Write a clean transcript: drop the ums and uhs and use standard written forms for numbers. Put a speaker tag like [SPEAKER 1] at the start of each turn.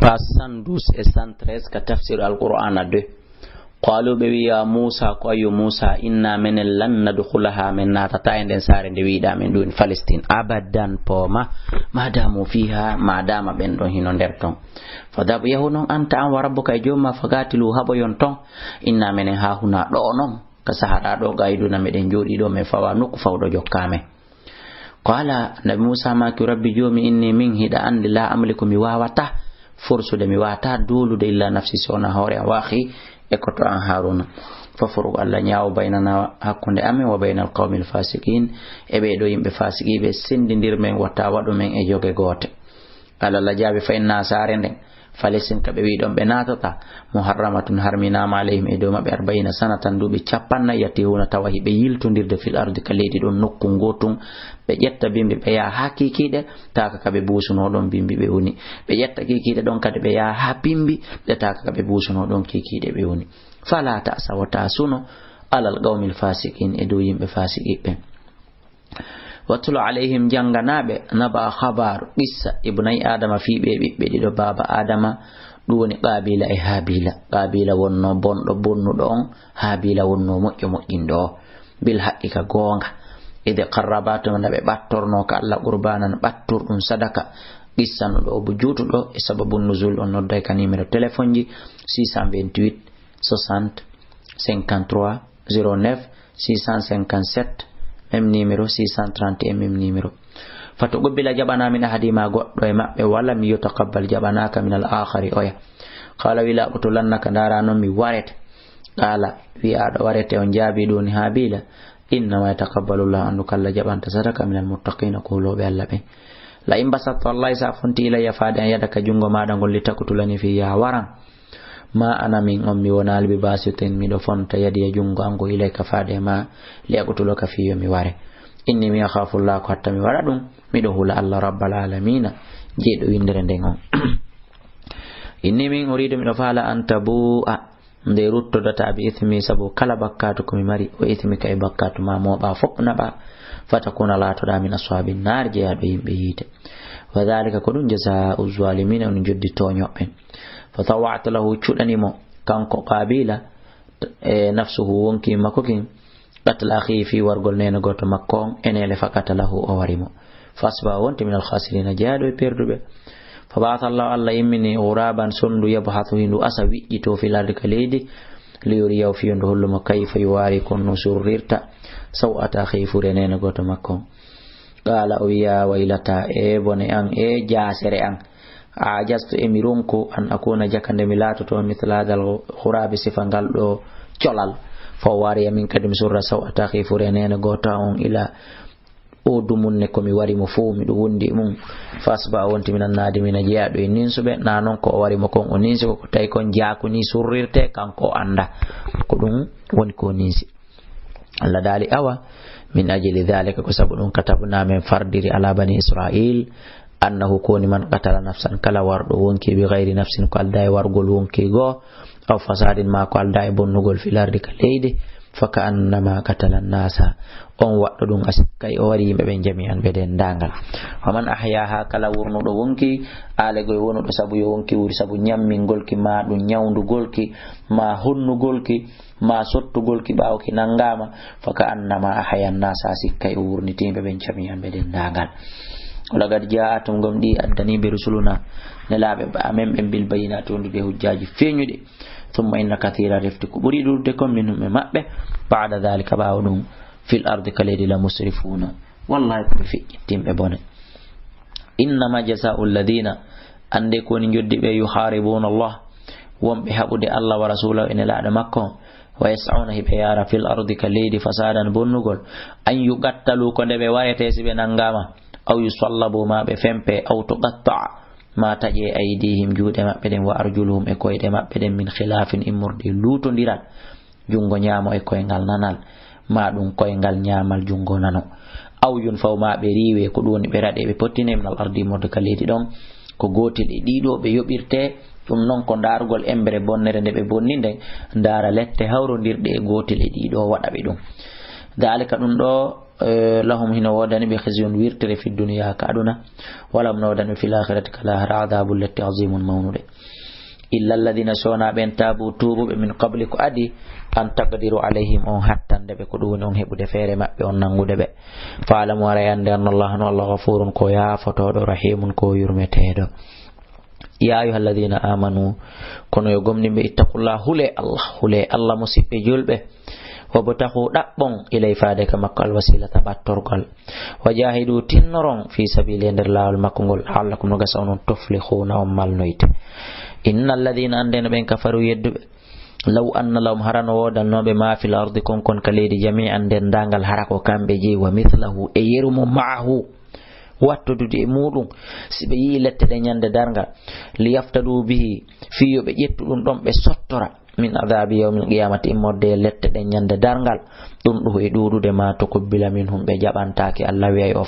[SPEAKER 1] page 112 et 113 ka tafsir al-Qur'an 2. qalu be ya Musa ko ayu Musa inna min lan nadkhulaha min natata enden sare de wiida men dun Palestine abadan poma madamu fiha madama ben don hino der ton fadab yahunon anta an wa rabbuka joma fagatilu habo yon ton inna min ha huna do non ka sahara do gayduna meden jodi do me fawa nuku fawdo jokkame qala nabi Musa ma ki rabbi jomi inni min hida an la amliku mi wawata fursude mi wata dulude illa nafsi sona hore wahi ekoto an Haruna fafuru alla nyaaw baynana hakkunde amen wa baynal qawmil fasiqin ebe do yimbe fasiki be sendindir men wata wadu men e joge gote ala la jabi fa inna sarende falesin kabe wi don be natata muharramatun harmina alayhim e do mabbe 40 sanatan dubi cappanna yatihuna tawahi be yiltondirde fil ardi kaledi don nokku ngotun be jetta bimbe be ya hakikide taka kabe busuno don bimbi be woni be jetta kikide don kade be ya hapimbi be taka kabe busuno don kikide be woni fala ta sawata suno alal qawmil fasiqin e do yimbe fasiki be watulu alayhim janganabe naba khabar qissa ibnai adama fi be dido baba adama duwoni qabila e habila qabila wonno bondo bonnudo on habila wonno mojjo bil haqqika gonga ide qarrabatu nabe battorno ka Allah qurbanan batturdum sadaka qissanu do bu jutudo e sababun nuzul on nodday ka numéro téléphone ji 628 60 53 09 657 même numéro 630 même numéro fato gobbila jabana min hadima goddo e mabbe wala mi yotaqabbal jabanaka min al-akhari oya qala wila qutulannaka dara non mi warete qala wi ado warete on jabi doni habila inna ma yataqabbalu Allah annu kala jabanta sadaka min al-muttaqin qulu bi Allah be la in basatta wallahi sa funti ila yafadan yadaka jungo mada ngol litakutulani fi ya waran ma ana min ummi wonal bi basitin mi do fonta yadi jungo ango ilayka faade ma li akutuloka fi yomi ware inni mi akhafu Allah ko hatta mi wara dum mi do hula Allah rabbal alamin jeedo windere ndengo inni min uridu mi do fala antabu nde rutto data bi ithmi sabu kala bakkatu ko mi mari o ithmi kay bakkatu ma mo ba fopna ba fatakuna la to da min ashabin nar jeado yimbe yite wa dhalika kudun jazaa'u zalimin on joddi toñoben fatawa'tu lahu chudanimo kanko qabila nafsuhu wonki makokin qatl akhi fi wargol nena goto makko enele fakata lahu o warimo fasba wonti min al khasirin jaado e perdube fabata Allah yimini uraban sundu yabhathu hindu asawi ito fil ardi kalidi liyuri yaw fi ndo hollo kayfa yuwari kunnu surrirta sawata akhi furene goto makko qala o ya waylata e bone an e jasere an ajastu emirunku an akuna jakande milato to mithla dal khurabi sifangal do colal fo wari min kadim surra sawata khifurene gota on ila o dumunne ko mi wari mo fu mi do wondi mum fasba wonti minan nadi min jeado e ninsube nanon ko wari mo kon o ninsi ko tay kon jaaku ni surrirte kanko anda ko dum woni ko ninsi Allah dali awa min ajli dhalika ko sabu dum katabna men fardiri ala bani Israil annahu koni man qatala nafsan kala wardo wonki bi ghairi nafsin ko alday wargol wonki go aw fasadin ma ko alday bonnugol fil ardi kaleyde faka annama qatala nasa on waddo dum askay o wari yimbe ben jami'an beden dangal faman ahyaha kala wurnudo wonki ale goy wonudo sabu yo wonki wuri sabu nyammingol ki ma dum nyawndugol ki ma honnugol ki ma sottugol ki bawo ki nangama faka annama ahyan nasa sikkay o wurniti be ben jami'an beden dangal ولقد جاءتهم غمدي أدني برسولنا نلعب بأمم بالبينات وندي حجاج فين يدي ثم إن كثيرا رفتك بريدوا لكم منهم مأبه بعد ذلك باونهم في الأرض كالذي لا مسرفون والله في تيم أبونا إنما جزاء الذين أن يكون يدي يحاربون الله وبحقد الله ورسوله إن لا مكة ويسعونه بيارا في الأرض كالذي فسادا بنقول أن يقتلوا كن بوايتي سبنانغاما aw yusallabu ma be fempe aw tuqatta ma taje aydihim juude mabbe den wa arjuluhum e koyde mabbe den min khilafin imurdi lutondirat jungo nyaamo e koyngal nanal ma dum koyngal nyaamal jungo nano aw yun faw ma be riwe ko doni be rade be pottine min al ardi mod kaledi don ko gotel e dido be yobirte dum non ko dargol embere bonnere de be bonninde ndara lette hawrondirde e gotel e dido wada be dum dalika dum do lahum hina wodani bi khizyun wirtere fi dunya ka aduna wala nawdani fil akhirati kala adabul lati azimun mawnude illa alladhina sona ben tabu tubu min qabli ko adi an taqdiru alayhim on hattande be ko dum on hebude fere mabbe on nangude be faalam wara yande Allah ghafurun ko yafotodo rahimun ko yurmetedo ya ayyuhalladhina amanu kono yo gomni be ittaqullah hule Allah musibe julbe وابتغوا دبون إلى فادك مكة الوسيلة باتورغال وجاهدوا تنرون في سبيل الله المكونغول لعلكم نغسون تفلحون ومال نويت إن الذين عندنا بين كفروا يد لو أن لهم هران ودل نوب ما في الأرض كون كليد جميعا دن دانغال هركو كان بيجي ومثله أيرم معه wattududi mudum sibe yi lette de nyande darga li yaftadu bihi fiyo be jettu dum don be sottora min adabi yawmil qiyamati immorde lette de nyande dargal dum do e dudude ma to ko bila minhum be jabantaki Allah wi ay o